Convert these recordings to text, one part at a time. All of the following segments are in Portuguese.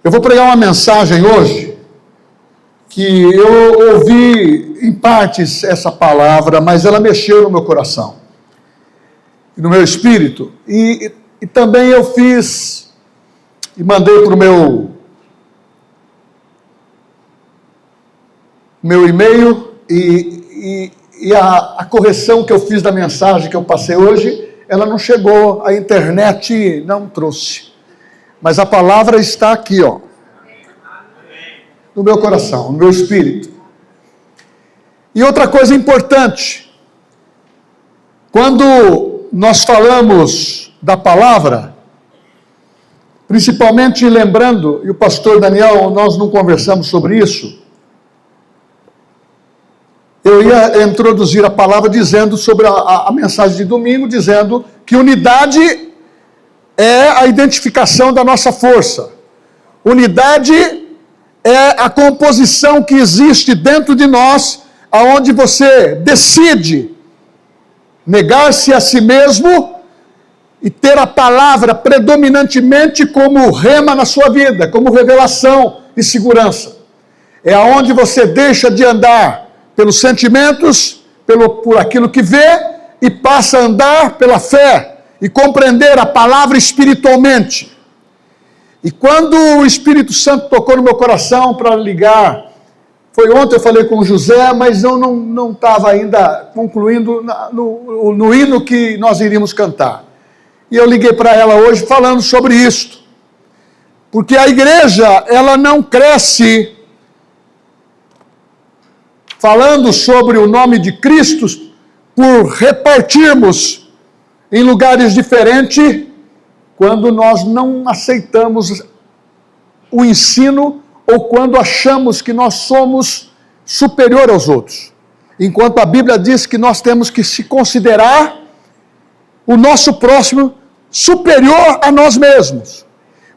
Eu vou pregar uma mensagem hoje que eu ouvi em partes essa palavra, mas ela mexeu no meu coração, no meu espírito, e também eu fiz e mandei para o meu e-mail, e a correção que eu fiz da mensagem que eu passei hoje, ela não chegou, a internet não trouxe. Mas a palavra está aqui, ó, no meu coração, no meu espírito. E outra coisa importante, quando nós falamos da palavra, principalmente lembrando, e o pastor Daniel, nós não conversamos sobre isso, eu ia introduzir a palavra dizendo sobre a mensagem de domingo, dizendo que unidade é a identificação da nossa força. Unidade é a composição que existe dentro de nós, aonde você decide negar-se a si mesmo e ter a palavra predominantemente como rema na sua vida, como revelação e segurança. É aonde você deixa de andar pelos sentimentos, por aquilo que vê, e passa a andar pela fé e compreender a palavra espiritualmente. E quando o Espírito Santo tocou no meu coração para ligar, foi ontem eu falei com o José, mas eu não estava ainda concluindo no hino que nós iríamos cantar. E eu liguei para ela hoje falando sobre isto. Porque a igreja, ela não cresce falando sobre o nome de Cristo por repartirmos em lugares diferentes, quando nós não aceitamos o ensino ou quando achamos que nós somos superior aos outros. Enquanto a Bíblia diz que nós temos que se considerar o nosso próximo superior a nós mesmos.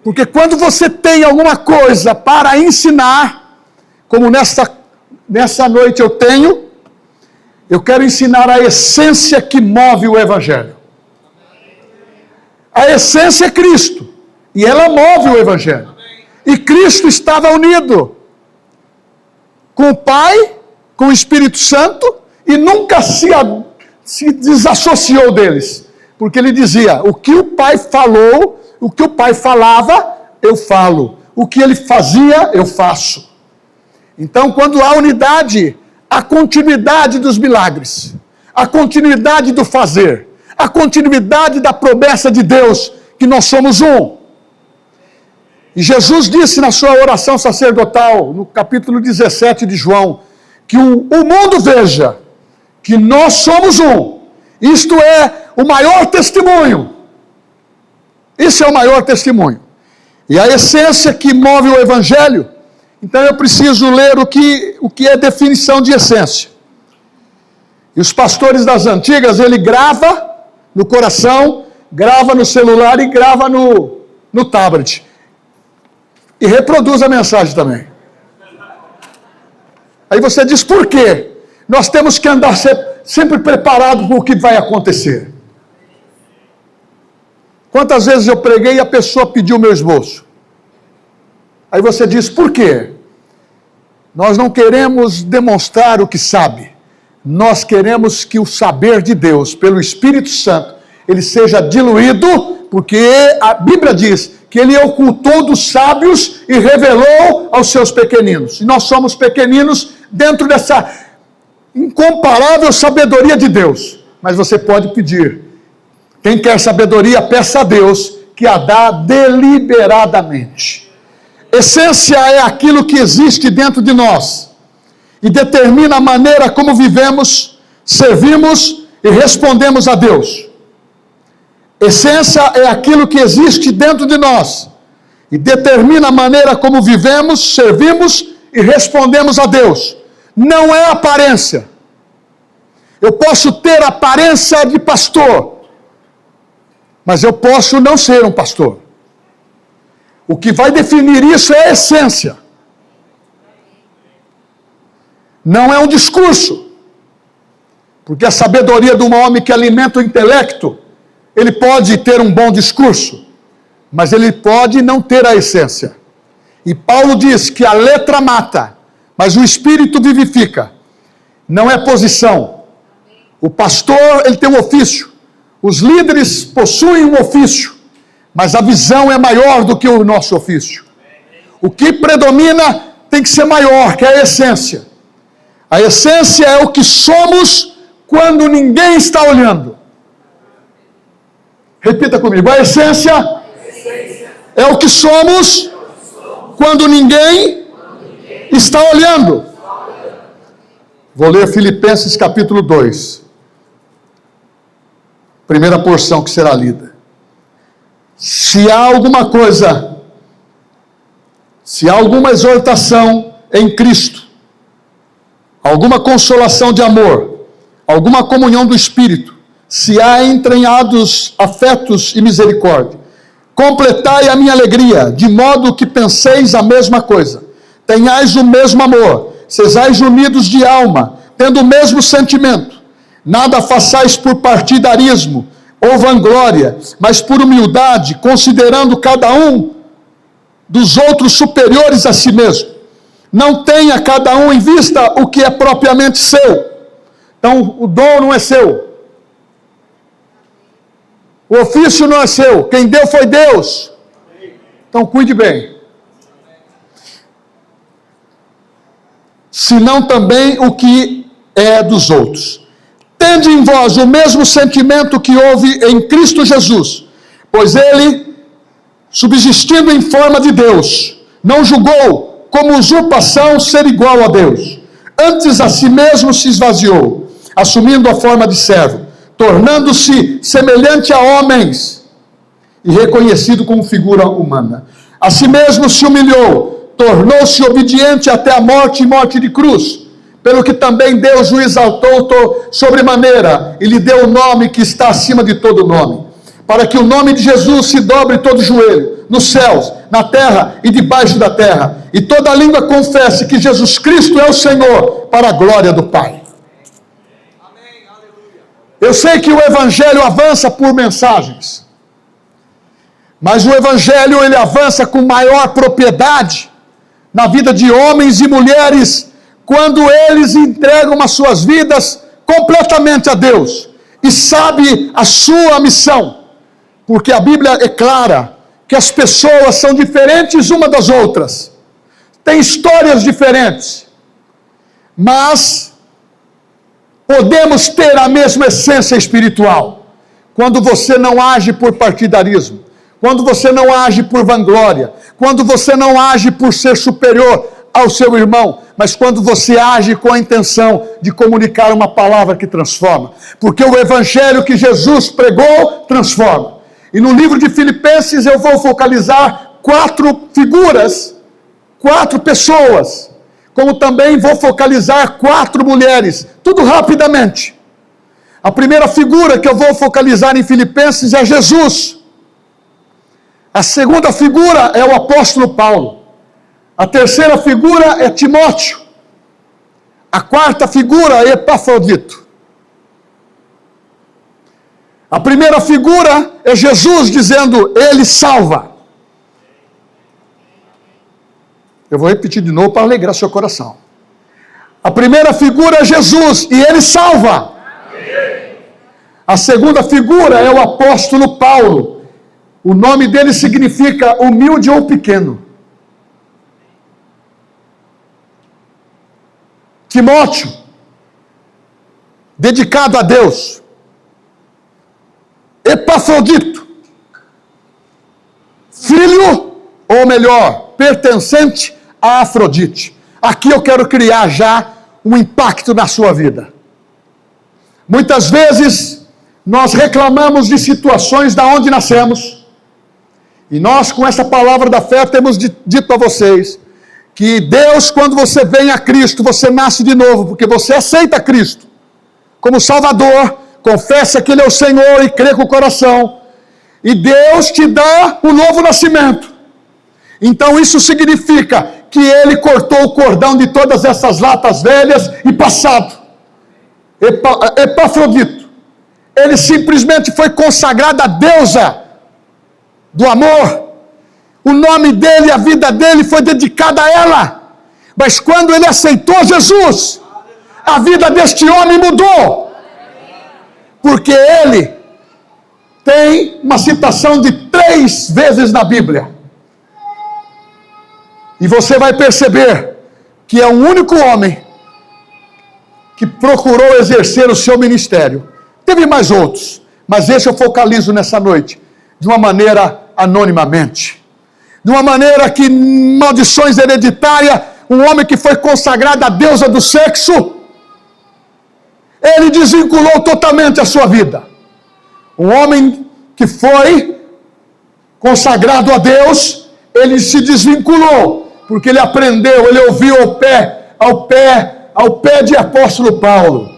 Porque quando você tem alguma coisa para ensinar, como nessa noite eu quero ensinar a essência que move o Evangelho. A essência é Cristo, e ela move o Evangelho. E Cristo estava unido com o Pai, com o Espírito Santo, e nunca se desassociou deles. Porque ele dizia, o que o Pai falou, o que o Pai falava, eu falo. O que ele fazia, eu faço. Então, quando há unidade, a continuidade dos milagres, a continuidade do fazer, a continuidade da promessa de Deus, que nós somos um. E Jesus disse na sua oração sacerdotal, no capítulo 17 de João, que o mundo veja que nós somos um. Isto é o maior testemunho. Esse é o maior testemunho. E a essência que move o Evangelho. Então eu preciso ler o que é definição de essência. E os pastores das antigas, ele grava no coração, grava no celular e grava no tablet. E reproduz a mensagem também. Aí você diz, por quê? Nós temos que andar sempre preparados para o que vai acontecer. Quantas vezes eu preguei e a pessoa pediu o meu esboço? Aí você diz, por quê? Nós não queremos demonstrar o que sabe. Nós queremos que o saber de Deus, pelo Espírito Santo, ele seja diluído, porque a Bíblia diz que ele ocultou dos sábios e revelou aos seus pequeninos. E nós somos pequeninos dentro dessa incomparável sabedoria de Deus. Mas você pode pedir. Quem quer sabedoria, peça a Deus, que a dá deliberadamente. Essência é aquilo que existe dentro de nós e determina a maneira como vivemos, servimos e respondemos a Deus. Essência é aquilo que existe dentro de nós e determina a maneira como vivemos, servimos e respondemos a Deus. Não é aparência. Eu posso ter aparência de pastor, mas eu posso não ser um pastor. O que vai definir isso é a essência. Não é um discurso. Porque a sabedoria de um homem que alimenta o intelecto, ele pode ter um bom discurso, mas ele pode não ter a essência. E Paulo diz que a letra mata, mas o Espírito vivifica. Não é posição. O pastor, ele tem um ofício. Os líderes possuem um ofício, mas a visão é maior do que o nosso ofício. O que predomina tem que ser maior, que é a essência. A essência é o que somos quando ninguém está olhando. Repita comigo. A essência é o que somos quando ninguém está olhando. Vou ler Filipenses capítulo 2. Primeira porção que será lida. Se há alguma coisa, se há alguma exortação em Cristo, alguma consolação de amor, alguma comunhão do Espírito, se há entranhados afetos e misericórdia, completai a minha alegria, de modo que penseis a mesma coisa, tenhais o mesmo amor, sejais unidos de alma, tendo o mesmo sentimento. Nada façais por partidarismo ou vanglória, mas por humildade, considerando cada um dos outros superiores a si mesmo. Não tenha cada um em vista o que é propriamente seu. Então, o dom não é seu. O ofício não é seu. Quem deu foi Deus. Então, cuide bem. Senão também o que é dos outros. Tende em vós o mesmo sentimento que houve em Cristo Jesus, pois ele, subsistindo em forma de Deus, não julgou como usurpação ser igual a Deus. Antes a si mesmo se esvaziou, assumindo a forma de servo, tornando-se semelhante a homens e reconhecido como figura humana. A si mesmo se humilhou, tornou-se obediente até a morte e morte de cruz, pelo que também Deus o exaltou sobremaneira e lhe deu o nome que está acima de todo nome, para que o nome de Jesus se dobre todo joelho, nos céus, na terra e debaixo da terra, e toda língua confesse que Jesus Cristo é o Senhor, para a glória do Pai. Eu sei que o Evangelho avança por mensagens, mas o Evangelho ele avança com maior propriedade na vida de homens e mulheres quando eles entregam as suas vidas completamente a Deus e sabem a sua missão, porque a Bíblia é clara que as pessoas são diferentes uma das outras, têm histórias diferentes, mas podemos ter a mesma essência espiritual quando você não age por partidarismo, quando você não age por vanglória, quando você não age por ser superior ao seu irmão, mas quando você age com a intenção de comunicar uma palavra que transforma, porque o evangelho que Jesus pregou transforma. E no livro de Filipenses eu vou focalizar 4 figuras, 4 pessoas, como também vou focalizar 4 mulheres, tudo rapidamente. A primeira figura que eu vou focalizar em Filipenses é Jesus. A segunda figura é o apóstolo Paulo. A terceira figura é Timóteo. A quarta figura é Epafrodito. A primeira figura é Jesus dizendo, ele salva. Eu vou repetir de novo para alegrar seu coração. A primeira figura é Jesus e ele salva. A segunda figura é o apóstolo Paulo. O nome dele significa humilde ou pequeno. Timóteo, dedicado a Deus. Epafrodito, filho, ou melhor, pertencente a Afrodite. Aqui eu quero criar já um impacto na sua vida. Muitas vezes nós reclamamos de situações da onde nascemos, e nós com essa palavra da fé temos dito a vocês que Deus, quando você vem a Cristo, você nasce de novo, porque você aceita Cristo como Salvador, confessa que Ele é o Senhor e crê com o coração, e Deus te dá um novo nascimento. Então isso significa que Ele cortou o cordão de todas essas latas velhas e passado. Epafrodito, ele simplesmente foi consagrado à deusa do amor, O nome dele, a vida dele foi dedicada a ela. Mas quando ele aceitou Jesus, a vida deste homem mudou. Porque ele tem uma citação de 3 vezes na Bíblia. E você vai perceber que é o único homem que procurou exercer o seu ministério. Teve mais outros, mas esse eu focalizo nessa noite, de uma maneira anonimamente. De uma maneira que, maldições hereditárias, um homem que foi consagrado à deusa do sexo, ele desvinculou totalmente a sua vida. Um homem que foi consagrado a Deus, ele se desvinculou, porque ele aprendeu, ele ouviu ao pé de apóstolo Paulo.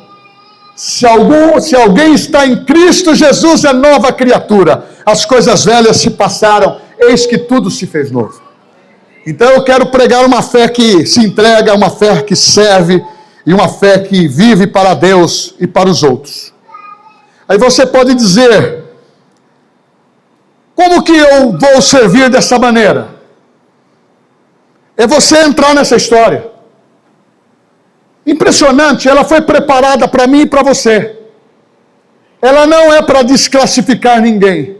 Se alguém está em Cristo Jesus, é nova criatura. As coisas velhas se passaram, eis que tudo se fez novo. Então eu quero pregar uma fé que se entrega, uma fé que serve, e uma fé que vive para Deus e para os outros. Aí você pode dizer, como que eu vou servir dessa maneira? É você entrar nessa história. Impressionante, ela foi preparada para mim e para você. Ela não é para desclassificar ninguém.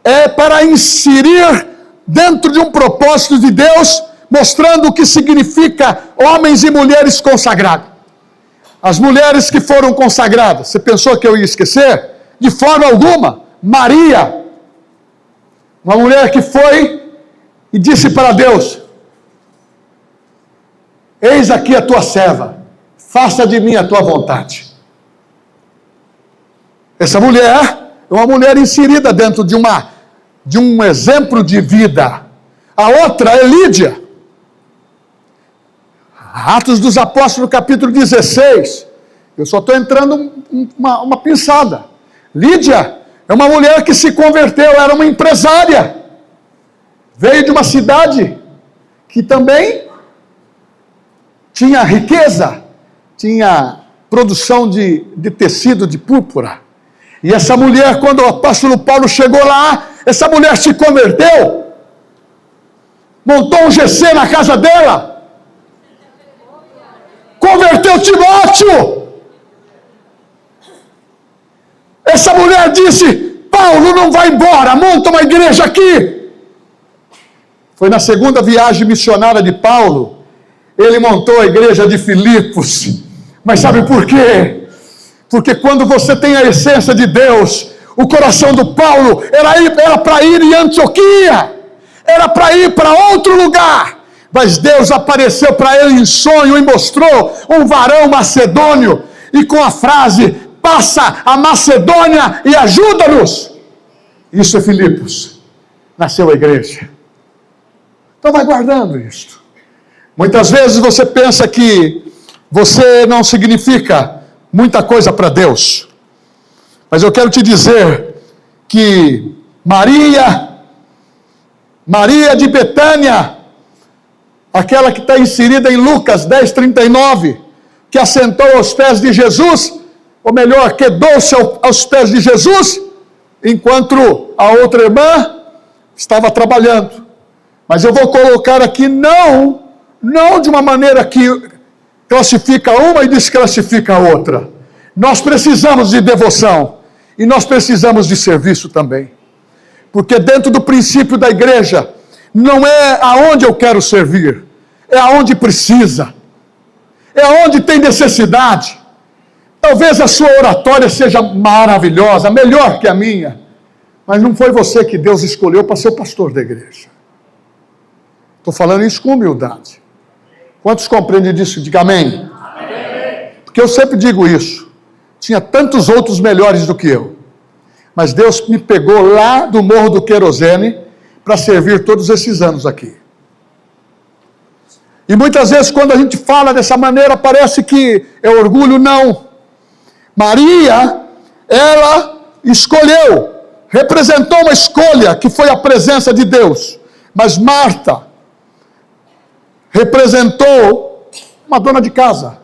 É para inserir dentro de um propósito de Deus, mostrando o que significa homens e mulheres consagrados. As mulheres que foram consagradas, você pensou que eu ia esquecer? De forma alguma. Maria, uma mulher que foi e disse para Deus: eis aqui a tua serva, faça de mim a tua vontade. Essa mulher é uma mulher inserida dentro de um exemplo de vida. A outra é Lídia. Atos dos Apóstolos, capítulo 16. Eu só estou entrando uma pinçada. Lídia é uma mulher que se converteu, era uma empresária. Veio de uma cidade que também tinha riqueza, tinha produção de tecido de púrpura. E essa mulher, quando o apóstolo Paulo chegou lá, essa mulher se converteu, montou um GC na casa dela, converteu Timóteo. Essa mulher disse: Paulo não vai embora, monta uma igreja aqui. Foi na segunda viagem missionária de Paulo, ele montou a igreja de Filipos. Mas sabe por quê? Porque quando você tem a essência de Deus, o coração do Paulo era para ir em Antioquia, era para ir para outro lugar. Mas Deus apareceu para ele em sonho e mostrou um varão macedônio, e com a frase: passa a Macedônia e ajuda-nos. Isso é Filipos. Nasceu a igreja. Então vai guardando isto. Muitas vezes você pensa que você não significa muita coisa para Deus. Mas eu quero te dizer que Maria de Betânia, aquela que está inserida em Lucas 10:39, que assentou aos pés de Jesus, ou melhor, quedou-se aos pés de Jesus, enquanto a outra irmã estava trabalhando. Mas eu vou colocar aqui não de uma maneira que classifica uma e desclassifica a outra. Nós precisamos de devoção e nós precisamos de serviço também. Porque dentro do princípio da igreja, não é aonde eu quero servir, é aonde precisa, é aonde tem necessidade. Talvez a sua oratória seja maravilhosa, melhor que a minha, mas não foi você que Deus escolheu para ser o pastor da igreja. Estou falando isso com humildade. Quantos compreendem disso? Diga amém. Amém. Porque eu sempre digo isso. Tinha tantos outros melhores do que eu. Mas Deus me pegou lá do Morro do Querosene para servir todos esses anos aqui. E muitas vezes quando a gente fala dessa maneira, parece que é orgulho. Não. Maria, ela escolheu, representou uma escolha que foi a presença de Deus. Mas Marta representou uma dona de casa,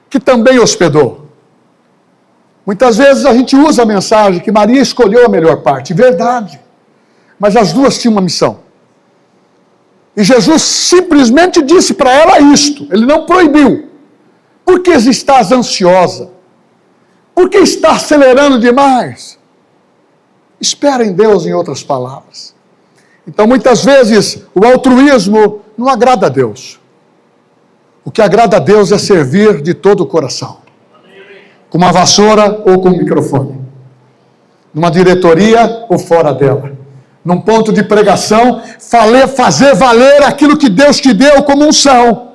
que também hospedou. Muitas vezes a gente usa a mensagem que Maria escolheu a melhor parte. Verdade. mas as duas tinham uma missão. E Jesus simplesmente disse para ela isto, ele não proibiu. Por que estás ansiosa? Por que está acelerando demais? Espera em Deus, em outras palavras. Então, muitas vezes, o altruísmo não agrada a Deus. O que agrada a Deus é servir de todo o coração. Com uma vassoura ou com um microfone. Numa diretoria ou fora dela. Num ponto de pregação, fazer valer aquilo que Deus te deu como unção.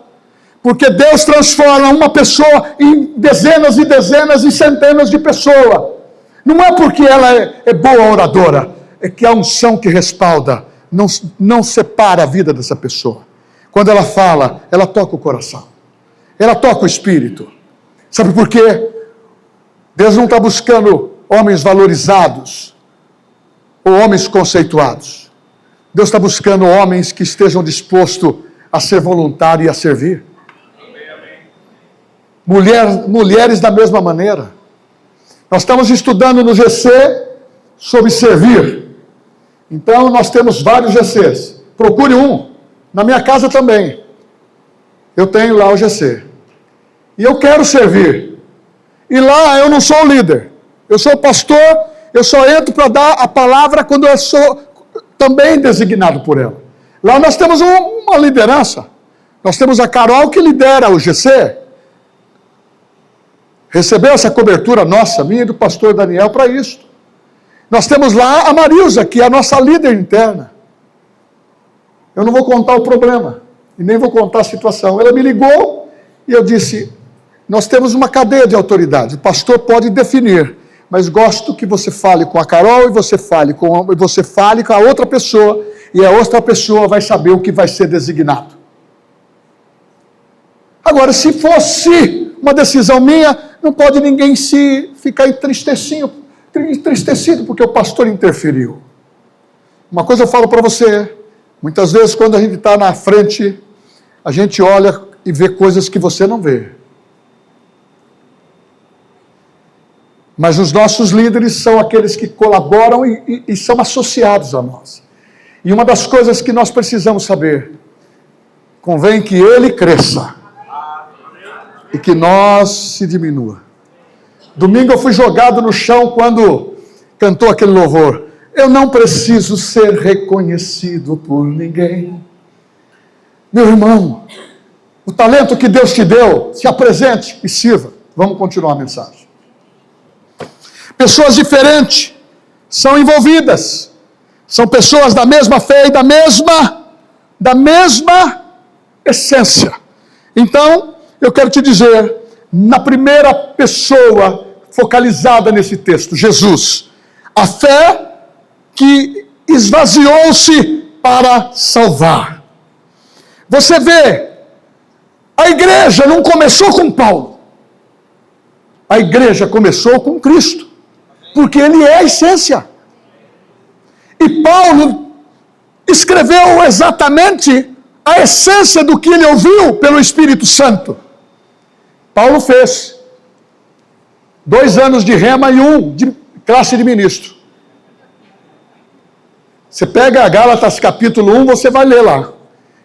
Porque Deus transforma uma pessoa em dezenas e dezenas e centenas de pessoas. Não é porque ela é boa oradora, é que a unção que respalda não separa a vida dessa pessoa. Quando ela fala, ela toca o coração. Ela toca o espírito. Sabe por quê? Deus não está buscando homens valorizados ou homens conceituados. Deus está buscando homens que estejam dispostos a ser voluntários e a servir. Mulheres da mesma maneira. Nós estamos estudando no GC sobre servir. Então, nós temos vários GCs. Procure um. Na minha casa também. Eu tenho lá o GC. E eu quero servir. E lá eu não sou o líder. Eu sou o pastor, eu só entro para dar a palavra quando eu sou também designado por ela. Lá nós temos uma liderança. Nós temos a Carol que lidera o GC. Recebeu essa cobertura nossa, minha e do pastor Daniel, para isso. Nós temos lá a Marilza, que é a nossa líder interna. Eu não vou contar o problema, e nem vou contar a situação. Ela me ligou e eu disse, nós temos uma cadeia de autoridade, o pastor pode definir, mas gosto que você fale com a Carol e você fale com a outra pessoa, e a outra pessoa vai saber o que vai ser designado. Agora, se fosse uma decisão minha, não pode ninguém ficar entristecido, porque o pastor interferiu. Uma coisa eu falo para você, muitas vezes quando a gente está na frente, a gente olha e vê coisas que você não vê. Mas os nossos líderes são aqueles que colaboram e são associados a nós. E uma das coisas que nós precisamos saber, convém que ele cresça e que nós se diminua. Domingo eu fui jogado no chão quando cantou aquele louvor. Eu não preciso ser reconhecido por ninguém. Meu irmão, o talento que Deus te deu, se apresente e sirva. Vamos continuar a mensagem. Pessoas diferentes são envolvidas. São pessoas da mesma fé e da mesma essência. Então, eu quero te dizer, na primeira pessoa focalizada nesse texto, Jesus, a fé que esvaziou-se para salvar. Você vê, a igreja não começou com Paulo. A igreja começou com Cristo, porque ele é a essência. E Paulo escreveu exatamente a essência do que ele ouviu pelo Espírito Santo. Paulo fez 2 anos de rema e 1 de classe de ministro. Você pega Gálatas capítulo 1, você vai ler lá,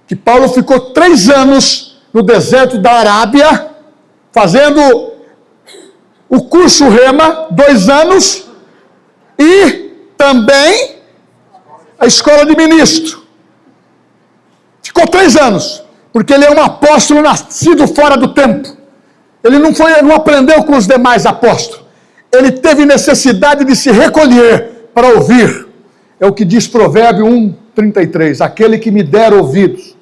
que Paulo ficou 3 anos no deserto da Arábia, fazendo o curso rema, 2 anos, e também a escola de ministro. Ficou 3 anos, porque ele é um apóstolo nascido fora do tempo. Ele não aprendeu com os demais apóstolos. Ele teve necessidade de se recolher para ouvir. É o que diz Provérbio 1:33. Aquele que me der ouvidos,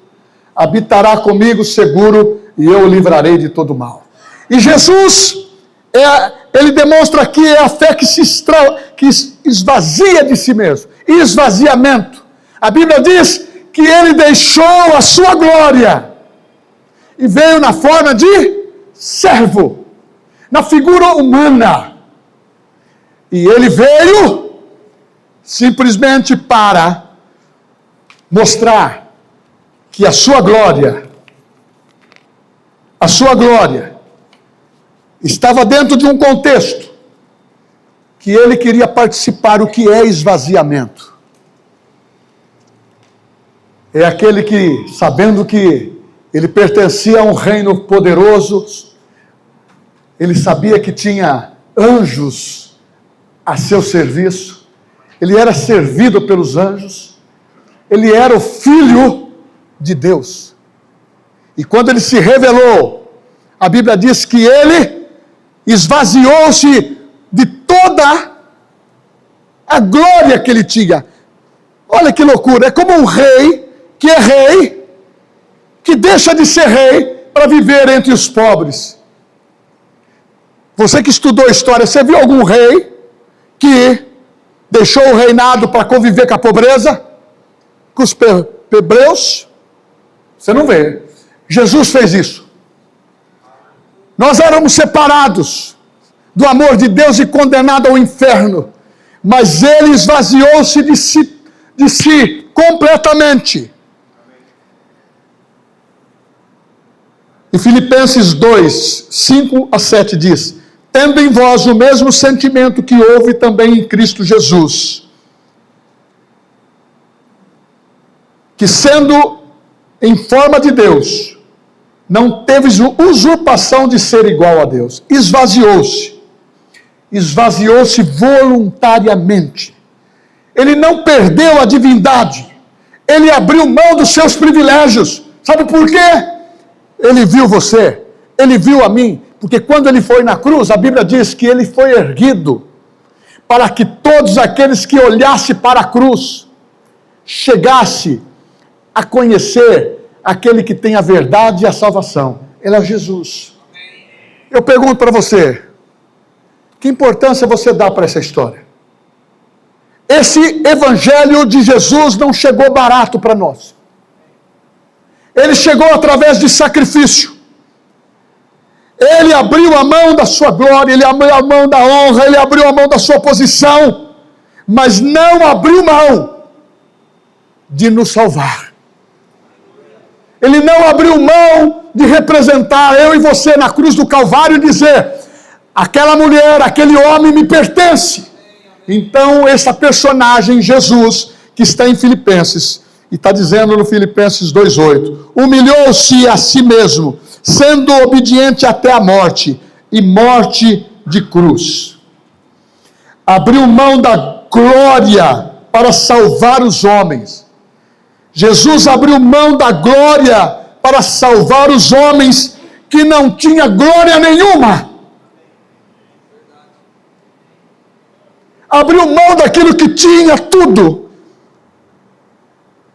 habitará comigo seguro e eu o livrarei de todo mal. E Jesus, ele demonstra aqui a fé que esvazia de si mesmo. Esvaziamento. A Bíblia diz que ele deixou a sua glória e veio na forma de servo, na figura humana. E ele veio simplesmente para mostrar que a sua glória estava dentro de um contexto que ele queria participar. O que é esvaziamento? É aquele que, sabendo que ele pertencia a um reino poderoso, ele sabia que tinha anjos a seu serviço, ele era servido pelos anjos, ele era o Filho de Deus. E quando ele se revelou, a Bíblia diz que ele esvaziou-se de toda a glória que ele tinha. Olha que loucura, é como um rei, que é rei, que deixa de ser rei para viver entre os pobres. Você que estudou história, você viu algum rei que deixou o reinado para conviver com a pobreza? Com os hebreus? Você não vê. Jesus fez isso. Nós éramos separados do amor de Deus e condenados ao inferno. Mas ele esvaziou-se de si completamente. Em Filipenses 2, 5 a 7 diz: tendo em vós o mesmo sentimento que houve também em Cristo Jesus, que sendo em forma de Deus, não teve usurpação de ser igual a Deus, esvaziou-se voluntariamente. Ele não perdeu a divindade, ele abriu mão dos seus privilégios. Sabe por quê? Ele viu você, ele viu a mim, porque quando ele foi na cruz, a Bíblia diz que ele foi erguido, para que todos aqueles que olhassem para a cruz, chegasse a conhecer aquele que tem a verdade e a salvação. Ele é Jesus. Eu pergunto para você, que importância você dá para essa história? Esse evangelho de Jesus não chegou barato para nós. Ele chegou através de sacrifício. Ele abriu a mão da sua glória, ele abriu a mão da honra, ele abriu a mão da sua posição, mas não abriu mão de nos salvar. Ele não abriu mão de representar eu e você na cruz do Calvário e dizer: aquela mulher, aquele homem me pertence. Então, essa personagem, Jesus, que está em Filipenses, e está dizendo no Filipenses 2,8, humilhou-se a si mesmo, sendo obediente até a morte, e morte de cruz. Abriu mão da glória para salvar os homens. Jesus abriu mão da glória para salvar os homens que não tinham glória nenhuma. Abriu mão daquilo que tinha tudo.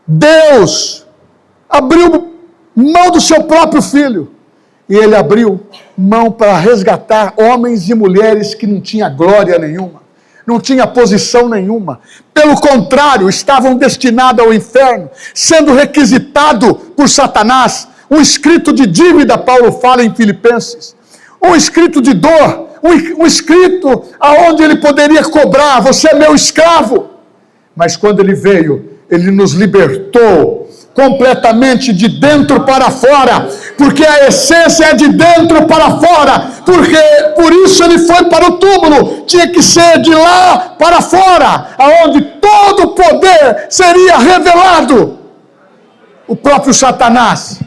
Deus abriu mão do seu próprio filho. E ele abriu mão para resgatar homens e mulheres que não tinham glória nenhuma, não tinha posição nenhuma. Pelo contrário, estavam destinados ao inferno, sendo requisitado por Satanás. Um escrito de dívida, Paulo fala em Filipenses. Um escrito de dor, um escrito aonde ele poderia cobrar: você é meu escravo. Mas quando ele veio, ele nos libertou completamente de dentro para fora, porque a essência é de dentro para fora, porque por isso ele foi para o túmulo, tinha que ser de lá para fora, aonde todo o poder seria revelado. O próprio Satanás,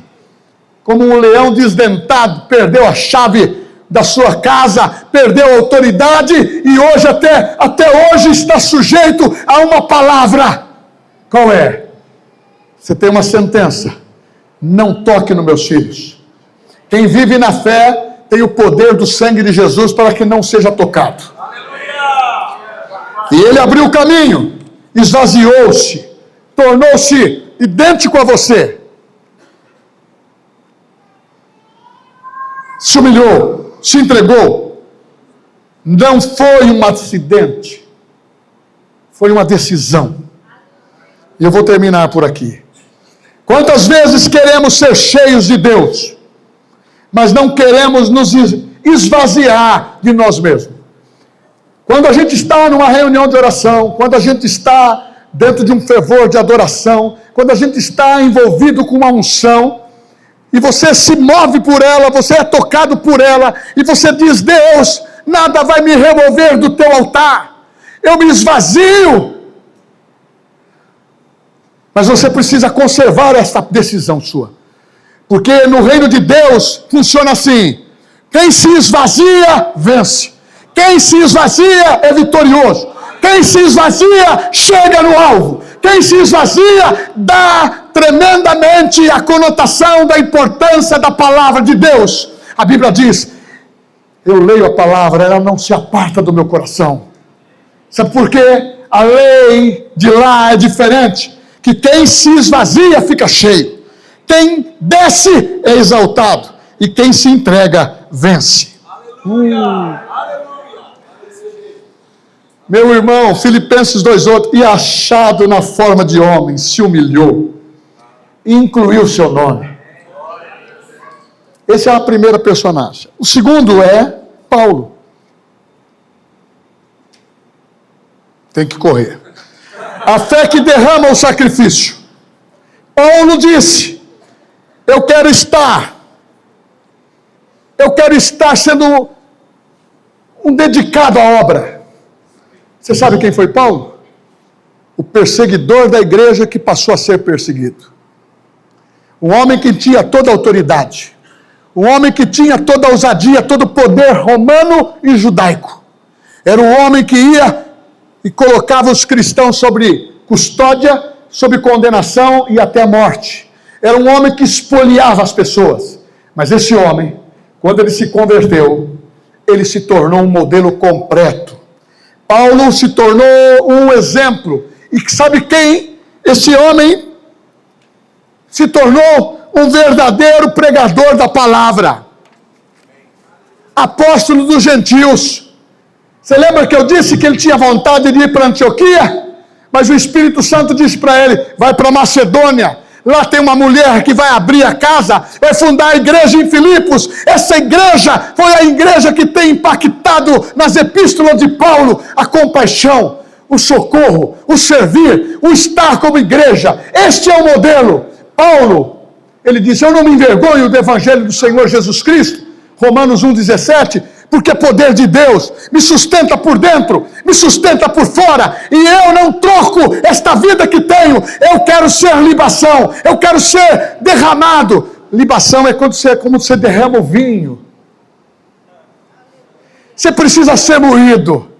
como um leão desdentado, perdeu a chave da sua casa, perdeu a autoridade e hoje até hoje está sujeito a uma palavra. Qual é? Você tem uma sentença: não toque nos meus filhos. Quem vive na fé tem o poder do sangue de Jesus para que não seja tocado. Aleluia! E ele abriu o caminho, esvaziou-se, tornou-se idêntico a você, se humilhou, se entregou. Não foi um acidente, foi uma decisão. E eu vou terminar por aqui. Quantas vezes queremos ser cheios de Deus, mas não queremos nos esvaziar de nós mesmos. Quando a gente está numa reunião de oração, quando a gente está dentro de um fervor de adoração, quando a gente está envolvido com uma unção, e você se move por ela, você é tocado por ela, e você diz: Deus, nada vai me remover do teu altar, eu me esvazio. Mas você precisa conservar essa decisão sua. Porque no reino de Deus funciona assim: quem se esvazia, vence. Quem se esvazia é vitorioso. Quem se esvazia, chega no alvo. Quem se esvazia, dá tremendamente a conotação da importância da palavra de Deus. A Bíblia diz: eu leio a palavra, ela não se aparta do meu coração. Sabe por quê? A lei de lá é diferente. Que quem se esvazia, fica cheio. Quem desce é exaltado. E quem se entrega, vence. Meu irmão, Filipenses 2:8, e achado na forma de homem, se humilhou, incluiu o seu nome. Esse é a primeira personagem. O segundo é Paulo. Tem que correr. A fé que derrama o sacrifício. Paulo disse: eu quero estar sendo um dedicado à obra. Você sabe quem foi Paulo? O perseguidor da igreja que passou a ser perseguido. Um homem que tinha toda a autoridade. Um homem que tinha toda a ousadia, todo o poder romano e judaico. Era um homem que ia e colocava os cristãos sobre custódia, sob condenação e até morte. Era um homem que espoliava as pessoas. Mas esse homem, quando ele se converteu, ele se tornou um modelo completo. Paulo se tornou um exemplo. E sabe quem? Esse homem se tornou um verdadeiro pregador da palavra. Apóstolo dos gentios. Você lembra que eu disse que ele tinha vontade de ir para Antioquia? Mas o Espírito Santo disse para ele: vai para Macedônia. Lá tem uma mulher que vai abrir a casa, vai fundar a igreja em Filipos. Essa igreja foi a igreja que tem impactado nas epístolas de Paulo a compaixão, o socorro, o servir, o estar como igreja. Este é o modelo. Paulo, ele disse: eu não me envergonho do evangelho do Senhor Jesus Cristo, Romanos 1,17, porque é poder de Deus, me sustenta por dentro, me sustenta por fora, e eu não troco esta vida que tenho. Eu quero ser libação, eu quero ser derramado. Libação é como você derrama o vinho. Você precisa ser moído,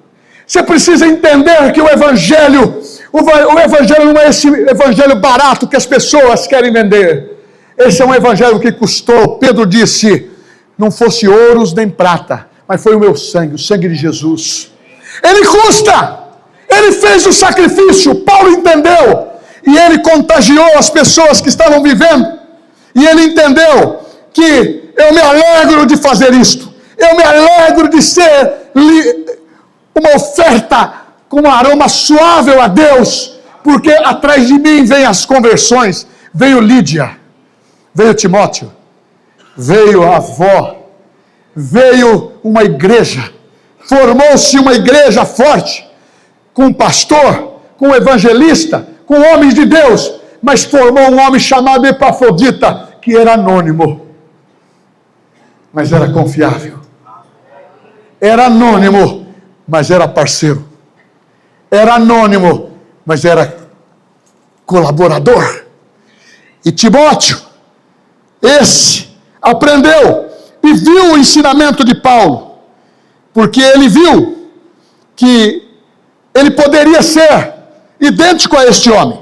você precisa entender que o evangelho não é esse evangelho barato que as pessoas querem vender. Esse é um evangelho que custou. Pedro disse: não fosse ouros nem prata, mas foi o sangue de Jesus. Ele custa, ele fez o sacrifício. Paulo entendeu, e ele contagiou as pessoas que estavam vivendo, e ele entendeu que eu me alegro de fazer isto, eu me alegro de ser uma oferta com um aroma suave a Deus, porque atrás de mim vem as conversões. Veio Lídia, veio Timóteo, veio a avó, veio uma igreja, formou-se uma igreja forte, com um pastor, com um evangelista, com homens de Deus, mas formou um homem chamado Epafrodita, que era anônimo, mas era confiável. Era anônimo, mas era parceiro. Era anônimo, mas era colaborador. E Timóteo, esse, aprendeu e viu o ensinamento de Paulo, porque ele viu que ele poderia ser idêntico a este homem.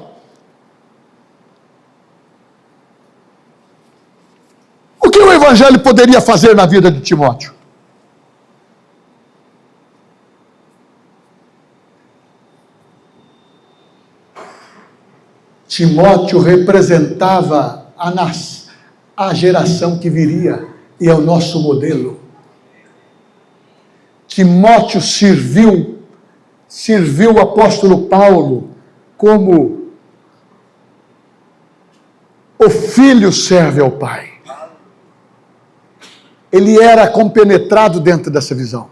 O que o evangelho poderia fazer na vida de Timóteo? Timóteo representava a geração que viria, e é o nosso modelo. Timóteo serviu o apóstolo Paulo como o filho serve ao pai. Ele era compenetrado dentro dessa visão.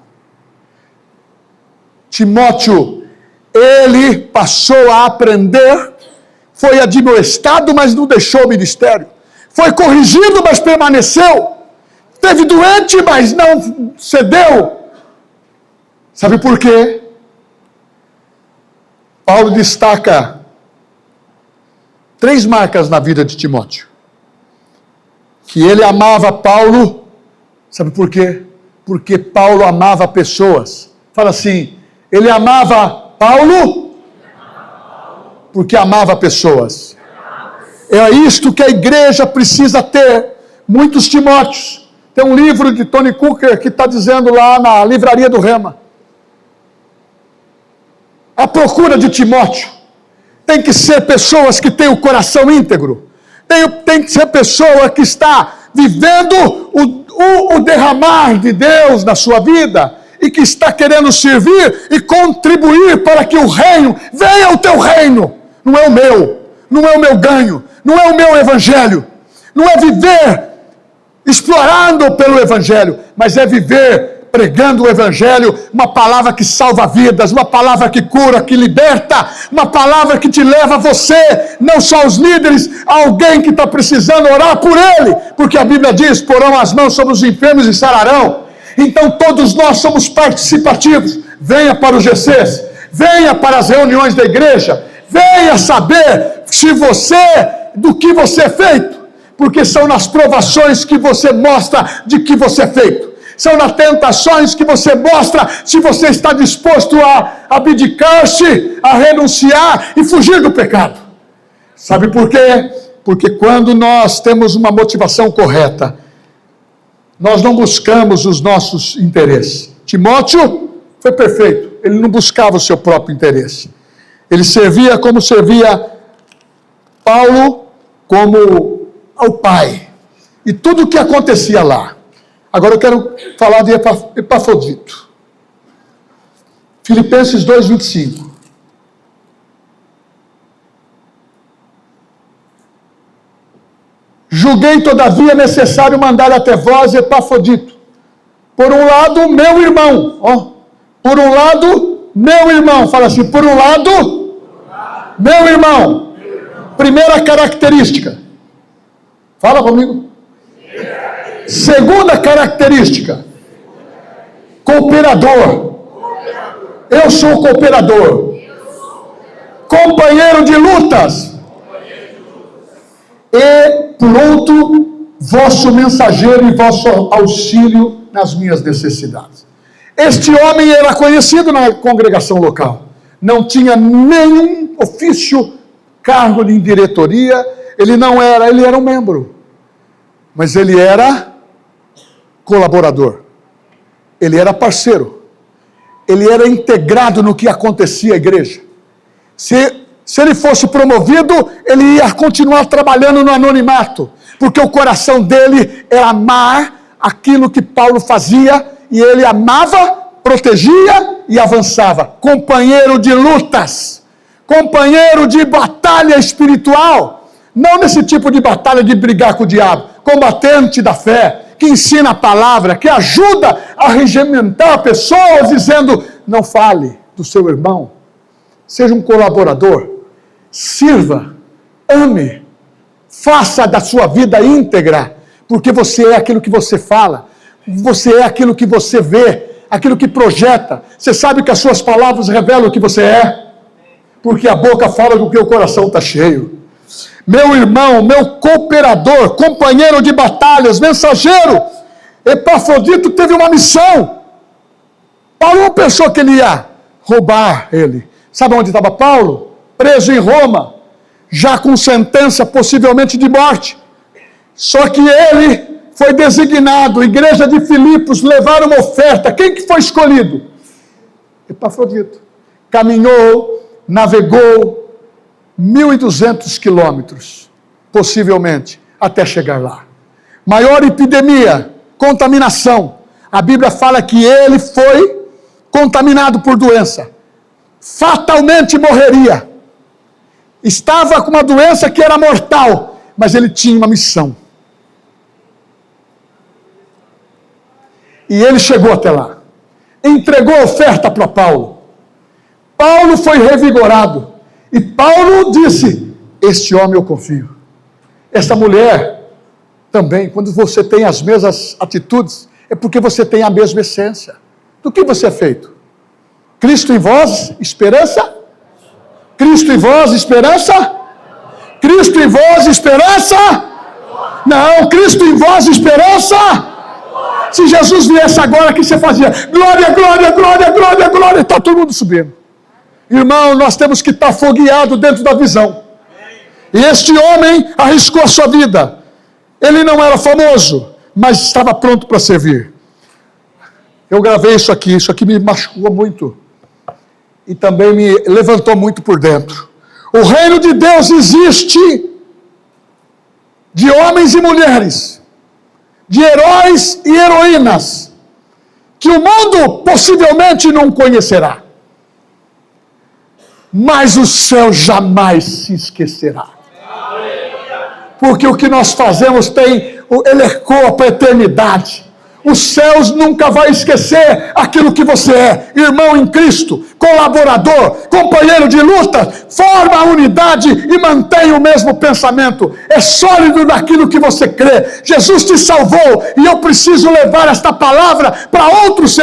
Timóteo, ele passou a aprender, foi admoestado, mas não deixou o ministério. Foi corrigido, mas permaneceu. Teve doente, mas não cedeu. Sabe por quê? Paulo destaca 3 marcas na vida de Timóteo. Que ele amava Paulo, sabe por quê? Porque Paulo amava pessoas. Fala assim, ele amava Paulo porque amava pessoas. É isto que a igreja precisa ter. Muitos Timóteos. Tem um livro de Tony Cooker que está dizendo lá na livraria do Rema. A procura de Timóteo tem que ser pessoas que têm o coração íntegro. Tem que ser pessoa que está vivendo o derramar de Deus na sua vida e que está querendo servir e contribuir para que o reino, venha o teu reino. Não é o meu, não é o meu ganho, não é o meu evangelho. Não é viver explorando pelo evangelho, mas é viver pregando o evangelho, uma palavra que salva vidas, uma palavra que cura, que liberta, uma palavra que te leva a você, não só os líderes, a alguém que está precisando orar por ele, porque a Bíblia diz, porão as mãos sobre os enfermos e sararão. Então todos nós somos participativos. Venha para os GCs, venha para as reuniões da igreja, venha saber se do que você é feito, porque são nas provações que você mostra de que você é feito. São nas tentações que você mostra se você está disposto a abdicar-se, a renunciar e fugir do pecado. Sabe por quê? Porque quando nós temos uma motivação correta, nós não buscamos os nossos interesses. Timóteo foi perfeito. Ele não buscava o seu próprio interesse. Ele servia como servia Paulo, como ao pai. E tudo o que acontecia lá. Agora eu quero falar de Epafrodito. Filipenses 2:25. Julguei, todavia, necessário mandar até vós Epafrodito. Por um lado, meu irmão. Por um lado, meu irmão. Fala assim, por um lado, meu irmão. Primeira característica. Fala comigo. Segunda característica, cooperador. Eu sou cooperador. Companheiro de lutas. E, por outro, vosso mensageiro e vosso auxílio nas minhas necessidades. Este homem era conhecido na congregação local. Não tinha nenhum ofício, cargo de diretoria. Ele era um membro. Mas ele era colaborador, ele era parceiro, ele era integrado no que acontecia na igreja. Se ele fosse promovido, ele ia continuar trabalhando no anonimato, porque o coração dele era amar aquilo que Paulo fazia, e ele amava, protegia e avançava. Companheiro de lutas, companheiro de batalha espiritual, não nesse tipo de batalha de brigar com o diabo, combatente da fé, que ensina a palavra, que ajuda a regimentar pessoas, dizendo, não fale do seu irmão, seja um colaborador, sirva, ame, faça da sua vida íntegra, porque você é aquilo que você fala, você é aquilo que você vê, aquilo que projeta. Você sabe que as suas palavras revelam o que você é, porque a boca fala do que o coração está cheio. Meu irmão, meu cooperador, companheiro de batalhas, mensageiro, Epafrodito teve uma missão. Paulo não pensou que ele ia roubar ele. Sabe onde estava Paulo? Preso em Roma, já com sentença possivelmente de morte. Só que ele foi designado, igreja de Filipos, levar uma oferta. Quem que foi escolhido? Epafrodito. Caminhou, navegou 1.200 quilômetros, possivelmente, até chegar lá. Maior epidemia, contaminação. A Bíblia fala que ele foi contaminado por doença. Fatalmente morreria. Estava com uma doença que era mortal, mas ele tinha uma missão. E ele chegou até lá. Entregou a oferta para Paulo. Paulo foi revigorado. E Paulo disse, este homem eu confio. Esta mulher também, quando você tem as mesmas atitudes, é porque você tem a mesma essência. Do que você é feito? Cristo em vós, esperança? Cristo em vós, esperança? Cristo em vós, esperança? Não, Cristo em vós, esperança? Se Jesus viesse agora, o que você fazia? Glória, glória, glória, glória, glória. Está todo mundo subindo. Irmão, nós temos que estar fogueado dentro da visão. E este homem arriscou a sua vida. Ele não era famoso, mas estava pronto para servir. Eu gravei isso aqui me machucou muito. E também me levantou muito por dentro. O reino de Deus existe de homens e mulheres, de heróis e heroínas, que o mundo possivelmente não conhecerá. Mas o céu jamais se esquecerá. Porque o que nós fazemos ele ecoa para a eternidade. Os céus nunca vai esquecer aquilo que você é, irmão em Cristo, colaborador, companheiro de luta, forma a unidade e mantém o mesmo pensamento. É sólido naquilo que você crê. Jesus te salvou e eu preciso levar esta palavra para outros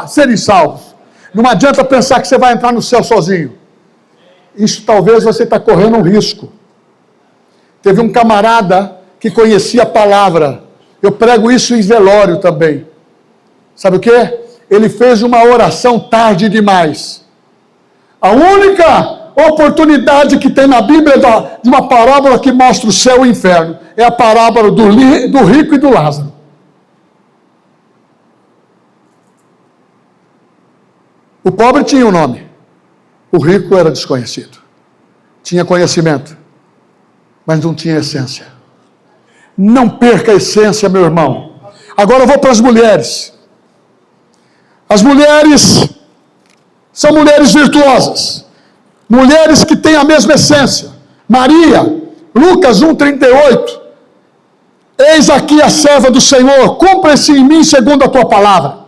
serem salvos. Não adianta pensar que você vai entrar no céu sozinho. Isso talvez você está correndo um risco. Teve um camarada que conhecia a palavra. Eu prego isso em velório também. Sabe o quê? Ele fez uma oração tarde demais. A única oportunidade que tem na Bíblia de uma parábola que mostra o céu e o inferno é a parábola do rico e do Lázaro. O pobre tinha um nome. O rico era desconhecido. Tinha conhecimento, mas não tinha essência. Não perca a essência, meu irmão. Agora eu vou para as mulheres. As mulheres são mulheres virtuosas. Mulheres que têm a mesma essência. Maria, Lucas 1,38. Eis aqui a serva do Senhor, cumpra-se em mim segundo a tua palavra.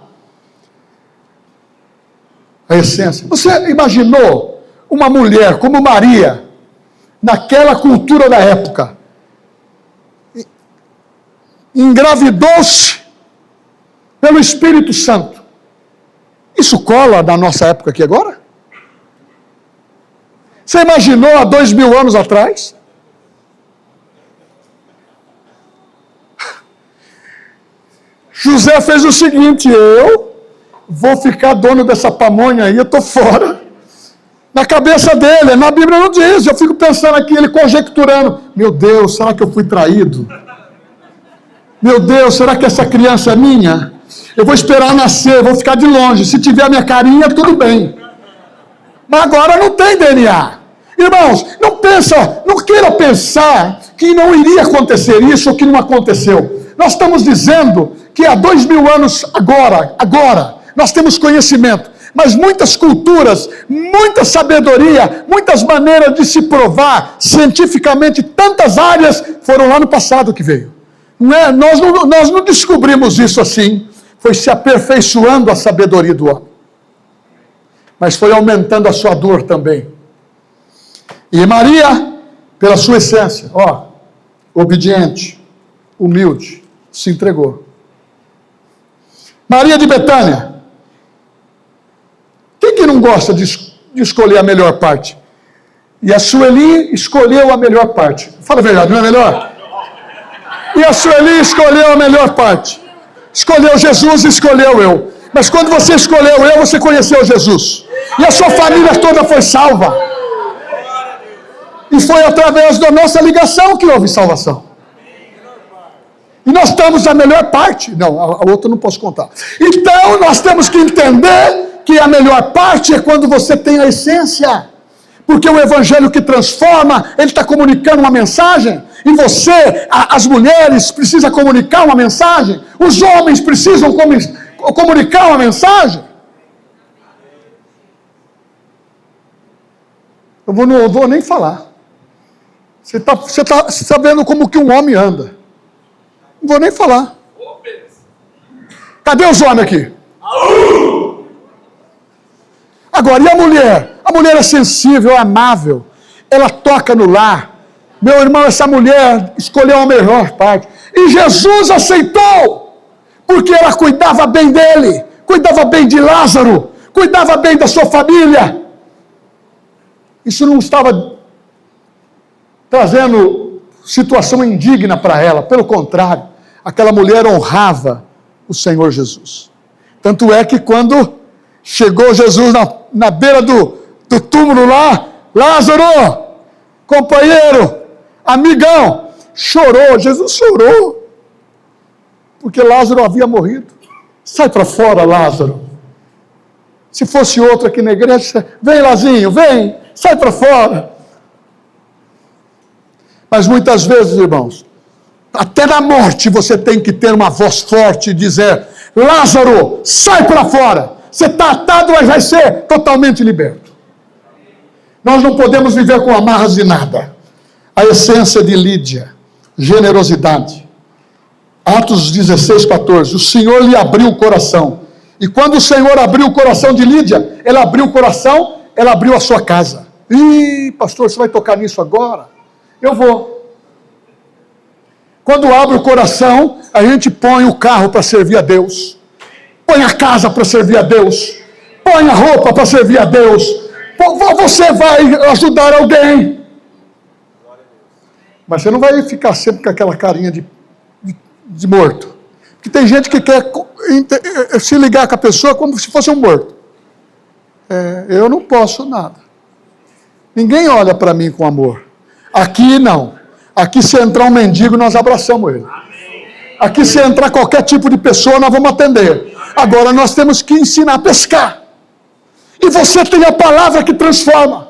A essência. Você imaginou uma mulher como Maria, naquela cultura da época, engravidou-se pelo Espírito Santo? Isso cola na nossa época aqui agora? Você imaginou há 2000 anos atrás? José fez o seguinte: eu vou ficar dono dessa pamonha aí, eu estou fora. Na cabeça dele, na Bíblia não diz. Eu fico pensando aqui, ele conjecturando: meu Deus, será que eu fui traído? Meu Deus, será que essa criança é minha? Eu vou esperar nascer, vou ficar de longe. Se tiver a minha carinha, tudo bem. Mas agora não tem DNA. Irmãos, não queira pensar que não iria acontecer isso ou que não aconteceu. Nós estamos dizendo que há 2000 anos agora, nós temos conhecimento. Mas muitas culturas, muita sabedoria, muitas maneiras de se provar cientificamente, tantas áreas foram lá no passado que veio. Não é? Nós não descobrimos isso assim. Foi se aperfeiçoando a sabedoria do homem. Mas foi aumentando a sua dor também. E Maria, pela sua essência, obediente, humilde, se entregou. Maria de Betânia. Quem que não gosta de escolher a melhor parte? E a Sueli escolheu a melhor parte. Fala a verdade, não é melhor? E a Sueli escolheu a melhor parte. Escolheu Jesus e escolheu eu. Mas quando você escolheu eu, você conheceu Jesus. E a sua família toda foi salva. E foi através da nossa ligação que houve salvação. E nós estamos na melhor parte. Não, a outra eu não posso contar. Então nós temos que entender que a melhor parte é quando você tem a essência. Porque o evangelho que transforma, ele está comunicando uma mensagem. E você, as mulheres, precisam comunicar uma mensagem. Os homens precisam comunicar uma mensagem. Eu não vou nem falar. Você está vendo como que um homem anda. Não vou nem falar. Cadê os homens aqui? Agora, e a mulher? A mulher é sensível, é amável. Ela toca no lar. Meu irmão, essa mulher escolheu a melhor parte. E Jesus aceitou. Porque ela cuidava bem dele. Cuidava bem de Lázaro. Cuidava bem da sua família. Isso não estava trazendo situação indigna para ela. Pelo contrário, aquela mulher honrava o Senhor Jesus. Tanto é que quando chegou Jesus na beira do túmulo lá, Lázaro, companheiro, amigão, chorou, Jesus chorou, porque Lázaro havia morrido. Sai para fora, Lázaro. Se fosse outro aqui na igreja, vem, Lazinho, vem, sai para fora. Mas muitas vezes, irmãos, até na morte você tem que ter uma voz forte e dizer: Lázaro, sai para fora. Você está atado, mas vai ser totalmente liberto. Nós não podemos viver com amarras de nada. A essência de Lídia, generosidade. Atos 16, 14. O Senhor lhe abriu o coração. E quando o Senhor abriu o coração de Lídia, ela abriu o coração, ela abriu a sua casa. Ih, pastor, você vai tocar nisso agora? Eu vou. Quando abre o coração, a gente põe o carro para servir a Deus. Põe a casa para servir a Deus. Põe a roupa para servir a Deus. Você vai ajudar alguém. Mas você não vai ficar sempre com aquela carinha de morto. Porque tem gente que quer se ligar com a pessoa como se fosse um morto. Eu não posso nada. Ninguém olha para mim com amor. Aqui não. Aqui se entrar um mendigo, nós abraçamos ele. Aqui se entrar qualquer tipo de pessoa, nós vamos atender. Agora nós temos que ensinar a pescar. E você tem a palavra que transforma.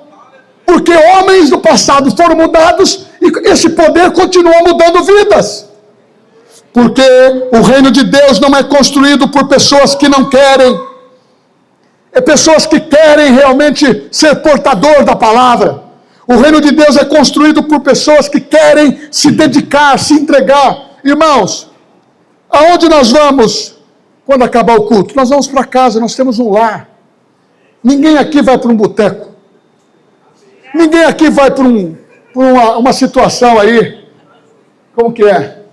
Porque homens do passado foram mudados e esse poder continua mudando vidas. Porque o reino de Deus não é construído por pessoas que não querem. É pessoas que querem realmente ser portador da palavra. O reino de Deus é construído por pessoas que querem se dedicar, se entregar. Irmãos, aonde nós vamos quando acabar o culto? Nós vamos para casa, nós temos um lar. Ninguém aqui vai para um boteco. Ninguém aqui vai para uma situação aí. Como que é?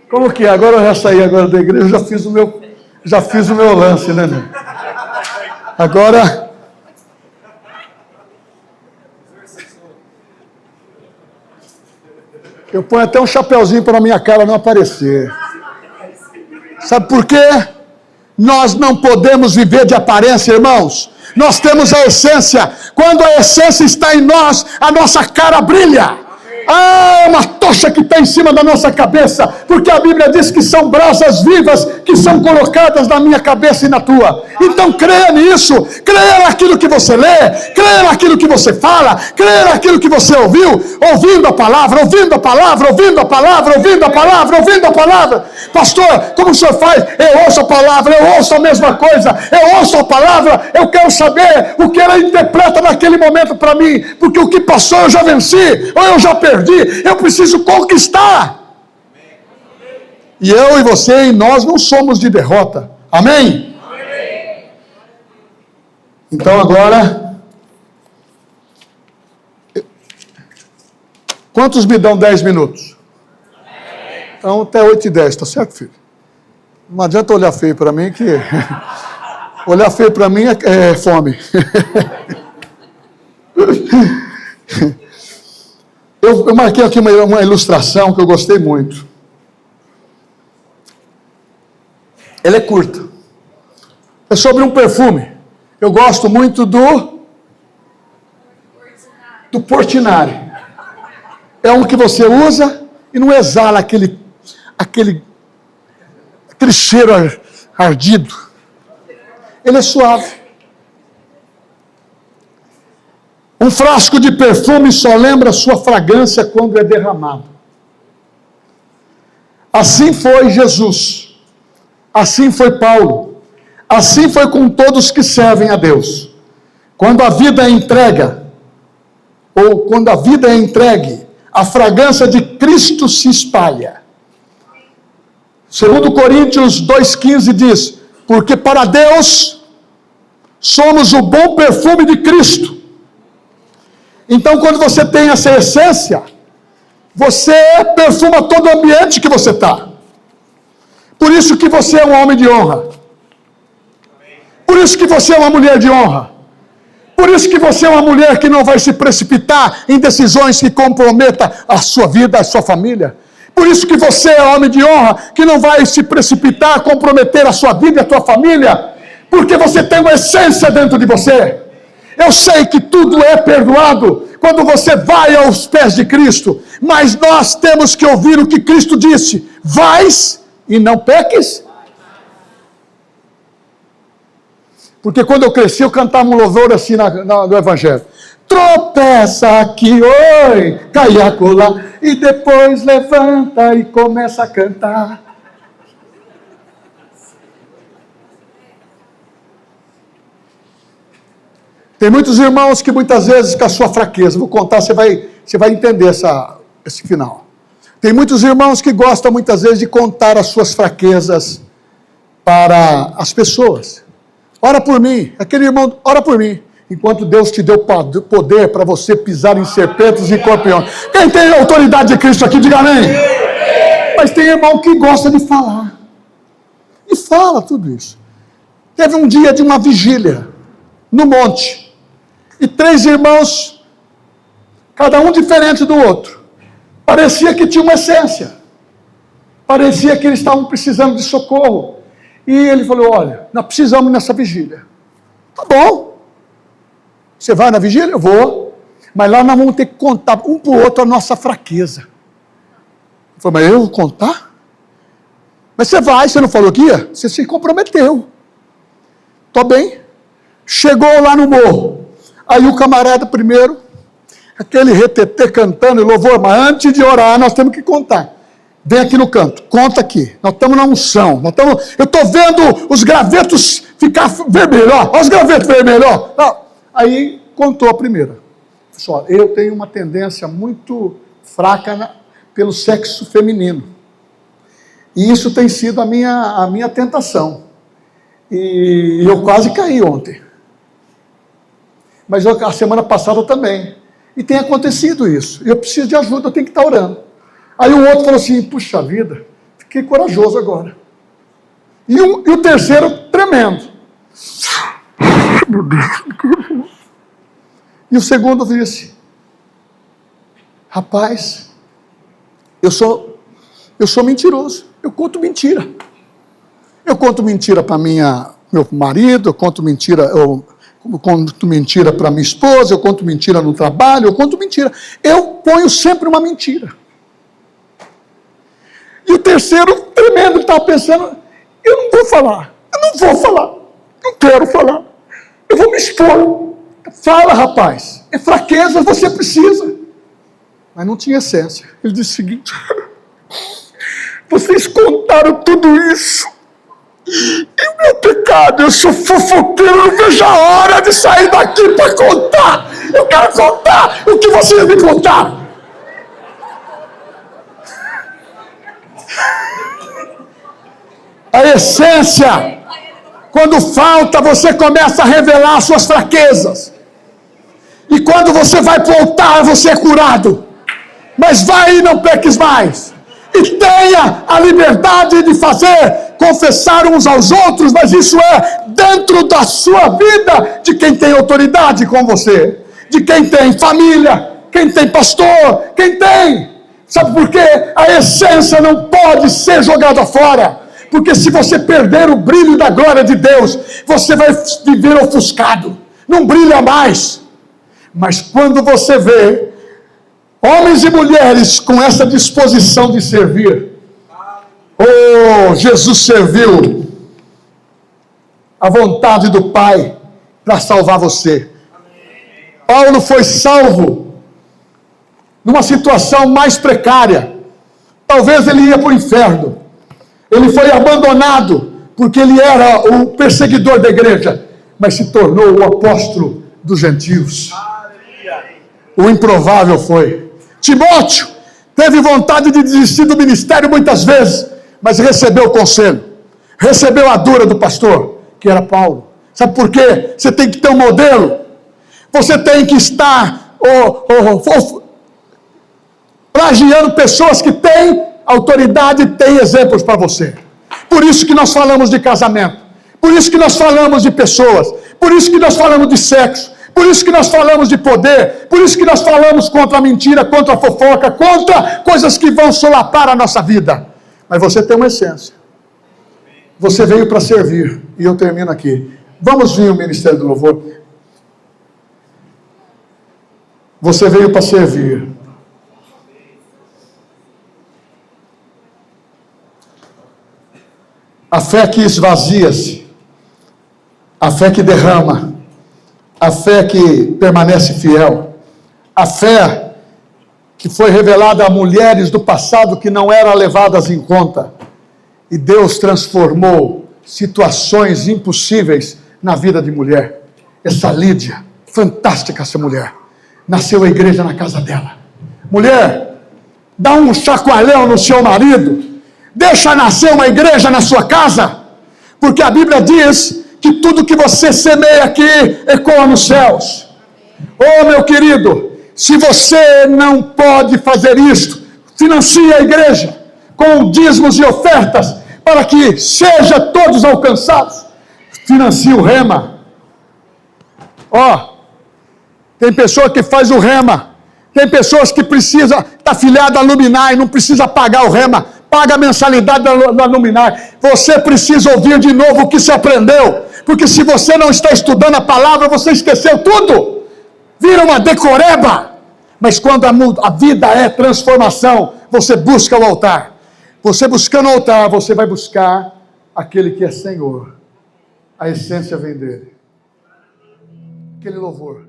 Como que é? Agora eu já saí agora da igreja, já fiz o meu lance, né, meu? Agora... eu ponho até um chapeuzinho para a minha cara não aparecer. Sabe por quê? Nós não podemos viver de aparência, irmãos. Nós temos a essência. Quando a essência está em nós, a nossa cara brilha. É uma tocha que está em cima da nossa cabeça, porque a Bíblia diz que são brasas vivas que são colocadas na minha cabeça e na tua. Então creia nisso, creia naquilo que você lê, creia naquilo que você fala, creia naquilo que você ouviu, ouvindo a palavra, ouvindo a palavra, ouvindo a palavra, ouvindo a palavra, ouvindo a palavra. Pastor, como o senhor faz? Eu ouço a palavra, eu ouço a mesma coisa, eu ouço a palavra, eu quero saber o que ela interpreta naquele momento para mim, porque o que passou eu já venci, ou eu já perdi. Eu preciso conquistar. E eu e você e nós não somos de derrota. Amém? Amém. Então agora, quantos me dão 10 minutos? Então até 8h10, tá certo, filho? Não adianta olhar feio para mim, que olhar feio para mim é fome. Eu marquei aqui uma ilustração que eu gostei muito. Ela é curta. É sobre um perfume. Eu gosto muito do Portinari. É um que você usa e não exala aquele cheiro ardido. Ele é suave. Um frasco de perfume só lembra sua fragrância quando é derramado. Assim foi Jesus. Assim foi Paulo. Assim foi com todos que servem a Deus. Quando a vida é entrega, ou quando a vida é entregue, a fragrância de Cristo se espalha. 2 Coríntios 2,15 diz: porque para Deus somos o bom perfume de Cristo. Então, quando você tem essa essência, você perfuma todo o ambiente que você está. Por isso que você é um homem de honra. Por isso que você é uma mulher de honra. Por isso que você é uma mulher que não vai se precipitar em decisões que comprometam a sua vida, a sua família. Por isso que você é homem de honra, que não vai se precipitar a comprometer a sua vida e a sua família, porque você tem uma essência dentro de você. Eu sei que tudo é perdoado quando você vai aos pés de Cristo, mas nós temos que ouvir o que Cristo disse: vais e não peques. Porque quando eu cresci, eu cantava um louvor assim no Evangelho: tropeça aqui, oi, cai acolá, e depois levanta e começa a cantar. Tem muitos irmãos que muitas vezes, com a sua fraqueza, vou contar, você vai entender esse final. Tem muitos irmãos que gostam muitas vezes de contar as suas fraquezas para as pessoas. Ora por mim, aquele irmão, ora por mim. Enquanto Deus te deu poder para você pisar em serpentes e escorpiões. Quem tem a autoridade de Cristo aqui, diga amém. Mas tem irmão que gosta de falar. E fala tudo isso. Teve um dia de uma vigília no monte. E 3 irmãos, cada um diferente do outro. Parecia que tinha uma essência. Parecia que eles estavam precisando de socorro. E ele falou: olha, nós precisamos nessa vigília. Tá bom. Você vai na vigília? Eu vou. Mas lá nós vamos ter que contar um para o outro a nossa fraqueza. Eu falei: mas eu vou contar? Mas você vai, você não falou que ia? Você se comprometeu. Tô bem. Chegou lá no morro. Aí o camarada primeiro, aquele retetê cantando e louvor, mas antes de orar nós temos que contar. Vem aqui no canto, conta aqui. Nós estamos na unção. Eu estou vendo os gravetos ficar vermelhos. Olha os gravetos vermelhos. Aí contou a primeira. Pessoal, eu tenho uma tendência muito fraca pelo sexo feminino. E isso tem sido a minha tentação. E eu quase caí ontem. Mas a semana passada também. E tem acontecido isso. Eu preciso de ajuda, eu tenho que estar orando. Aí o outro falou assim: puxa vida, fiquei corajoso agora. E o terceiro, tremendo. Meu Deus. E o segundo disse: rapaz, eu sou mentiroso. Eu conto mentira. Eu conto mentira para meu marido, eu conto mentira para minha esposa, eu conto mentira no trabalho, eu conto mentira. Eu ponho sempre uma mentira. E o terceiro, tremendo, ele estava pensando: eu não vou falar, não quero falar, eu vou me expor. Fala, rapaz, é fraqueza, você precisa. Mas não tinha essência. Ele disse o seguinte: vocês contaram tudo isso, e o meu pecado, eu sou fofoqueiro, não vejo a hora de sair daqui para contar. Eu quero contar o que vocês me contaram. A essência, quando falta, você começa a revelar as suas fraquezas. E quando você vai para o altar, você é curado. Mas vai e não peques mais. E tenha a liberdade de confessar uns aos outros, mas isso é dentro da sua vida, de quem tem autoridade com você, de quem tem família, quem tem pastor, quem tem. Sabe por quê? A essência não pode ser jogada fora. Porque se você perder o brilho da glória de Deus, você vai viver ofuscado, não brilha mais. Mas quando você vê homens e mulheres com essa disposição de servir, Jesus serviu a vontade do Pai para salvar você. Paulo foi salvo numa situação mais precária. Talvez ele ia para o inferno. Ele foi abandonado porque ele era o perseguidor da igreja, mas se tornou o apóstolo dos gentios. O improvável foi. Timóteo teve vontade de desistir do ministério muitas vezes, mas recebeu o conselho, recebeu a dura do pastor, que era Paulo. Sabe por quê? Você tem que ter um modelo. Você tem que estar plagiando pessoas que têm autoridade, têm exemplos para você. Por isso que nós falamos de casamento, por isso que nós falamos de pessoas, por isso que nós falamos de sexo, Por isso que nós falamos de poder, por isso que nós falamos contra a mentira, contra a fofoca, contra coisas que vão solapar a nossa vida. Mas você tem uma essência. Você veio para servir. E eu termino aqui. Vamos vir ao Ministério do Louvor. Você veio para servir. A fé que esvazia-se, a fé que derrama, a fé que permanece fiel, a fé que foi revelada a mulheres do passado que não eram levadas em conta, e Deus transformou situações impossíveis na vida de mulher. Essa Lídia, fantástica essa mulher, nasceu a igreja na casa dela. Mulher, dá um chacoalhão no seu marido, deixa nascer uma igreja na sua casa, porque a Bíblia diz que tudo que você semeia aqui ecoa nos céus. Oh, meu querido, se você não pode fazer isto, financie a igreja com dízimos e ofertas, para que seja todos alcançados. Financie o rema. Ó, tem pessoa que faz o rema, tem pessoas que precisam, está afiliada a Luminar e não precisa pagar o rema, paga a mensalidade da Luminar. Você precisa ouvir de novo o que se aprendeu, porque se você não está estudando a palavra, você esqueceu tudo, vira uma decoreba. Mas quando a vida é transformação, você busca o altar. Você buscando o altar, você vai buscar aquele que é Senhor. A essência vem dele. Aquele louvor.